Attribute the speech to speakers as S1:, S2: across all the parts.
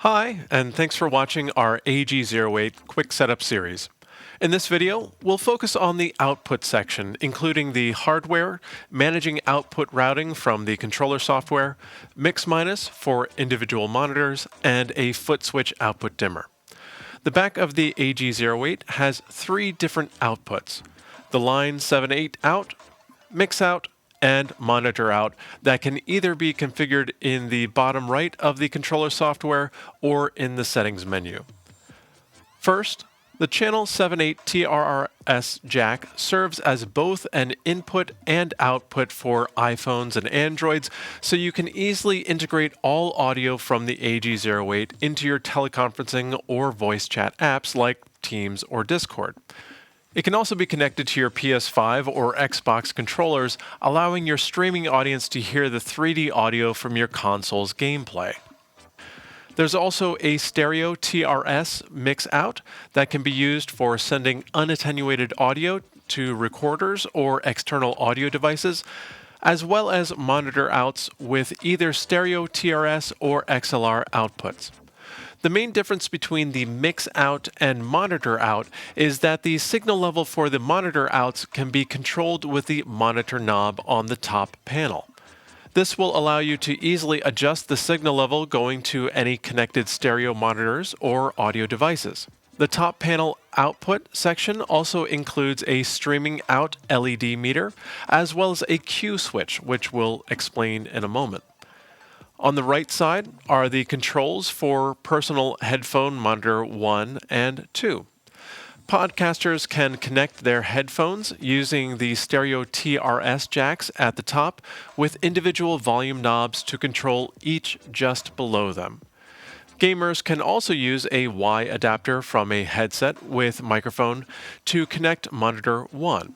S1: Hi, and thanks for watching our AG08 Quick Setup series. In this video, we'll focus on the output section, including the hardware, managing output routing from the controller software, Mixminus for individual monitors, and a foot switch output dimmer. The back of the AG08 has three different outputs: the line 7/8 out, Mixout, and monitor out that can either be configured in the bottom right of the controller software or in the settings menu. First, the channel 7/8 TRRS jack serves as both an input and output for iPhones and Androids, so you can easily integrate all audio from the AG08 into your teleconferencing or voice chat apps like Teams or Discord. It can also be connected to your PS5 or Xbox controllers, allowing your streaming audience to hear the 3D audio from your console's gameplay. There's also a stereo TRS Mixout that can be used for sending unattenuated audio to recorders or external audio devices, as well as monitor outs with either stereo TRS or XLR outputs. The main difference between the mix out and monitor out is that the signal level for the monitor outs can be controlled with the monitor knob on the top panel. This will allow you to easily adjust the signal level going to any connected stereo monitors or audio devices. The top panel output section also includes a streaming out LED meter, as well as a Q switch, which we'll explain in a moment. On the right side are the controls for personal headphone monitor 1 and 2. Podcasters can connect their headphones using the stereo TRS jacks at the top with individual volume knobs to control each just below them. Gamers can also use a Y adapter from a headset with microphone to connect monitor 1.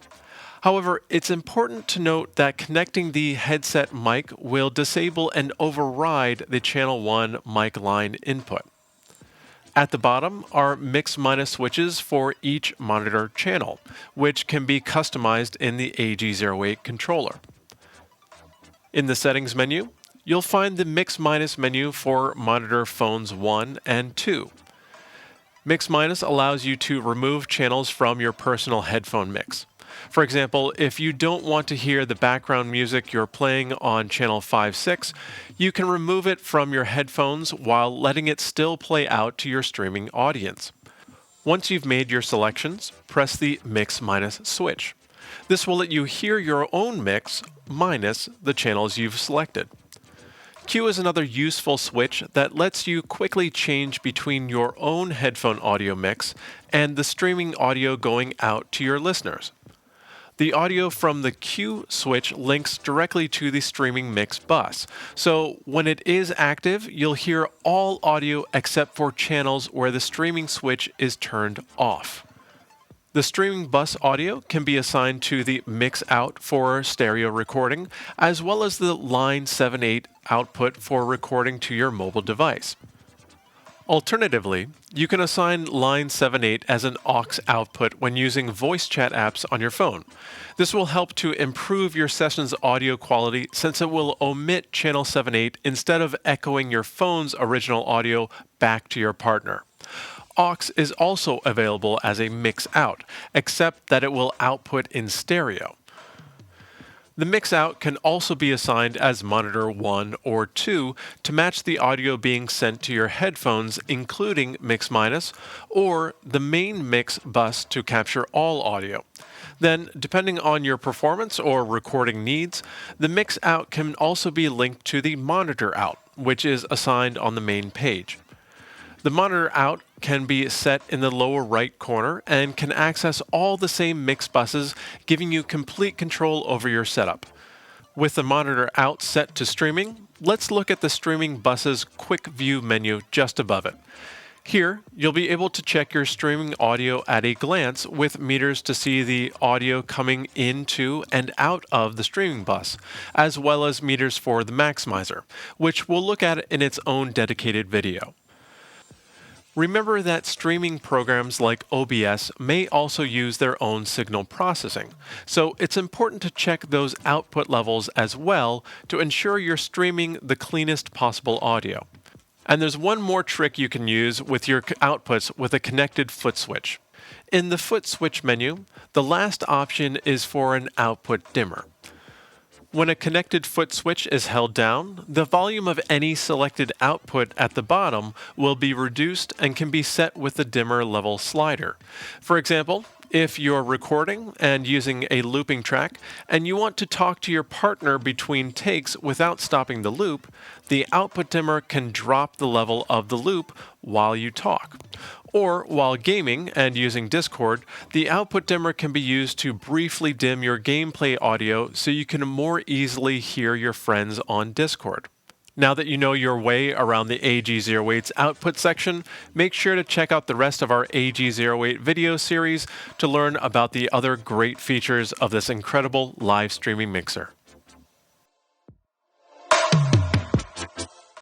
S1: However, it's important to note that connecting the headset mic will disable and override the channel 1 mic line input. At the bottom are Mixminus switches for each monitor channel, which can be customized in the AG08 controller. In the settings menu, you'll find the Mixminus menu for monitor phones 1 and 2. Mixminus allows you to remove channels from your personal headphone mix. For example, if you don't want to hear the background music you're playing on channel 5/6, you can remove it from your headphones while letting it still play out to your streaming audience. Once you've made your selections, press the Mix-Minus switch. This will let you hear your own mix minus the channels you've selected. Q is another useful switch that lets you quickly change between your own headphone audio mix and the streaming audio going out to your listeners. The audio from the Q switch links directly to the streaming mix bus, so when it is active, you'll hear all audio except for channels where the streaming switch is turned off. The streaming bus audio can be assigned to the mix out for stereo recording, as well as the line 7/8 output for recording to your mobile device. Alternatively, you can assign line 7/8 as an aux output when using voice chat apps on your phone. This will help to improve your session's audio quality since it will omit channel 7/8 instead of echoing your phone's original audio back to your partner. Aux is also available as a mix out, except that it will output in stereo. The mix-out can also be assigned as monitor 1 or 2 to match the audio being sent to your headphones, including Mixminus, or the main mix bus to capture all audio. Then, depending on your performance or recording needs, the mix-out can also be linked to the monitor out, which is assigned on the main page. The monitor out can be set in the lower right corner and can access all the same mix buses, giving you complete control over your setup. With the monitor out set to streaming, let's look at the streaming bus's quick view menu just above it. Here, you'll be able to check your streaming audio at a glance with meters to see the audio coming into and out of the streaming bus, as well as meters for the maximizer, which we'll look at in its own dedicated video. Remember that streaming programs like OBS may also use their own signal processing, so it's important to check those output levels as well to ensure you're streaming the cleanest possible audio. And there's one more trick you can use with your outputs with a connected foot switch. In the foot switch menu, the last option is for an output dimmer. When a connected foot switch is held down, the volume of any selected output at the bottom will be reduced and can be set with the dimmer level slider. For example, if you're recording and using a looping track and you want to talk to your partner between takes without stopping the loop, the output dimmer can drop the level of the loop while you talk. Or while gaming and using Discord, the output dimmer can be used to briefly dim your gameplay audio so you can more easily hear your friends on Discord. Now that you know your way around the AG08's output section, make sure to check out the rest of our AG08 video series to learn about the other great features of this incredible live streaming mixer.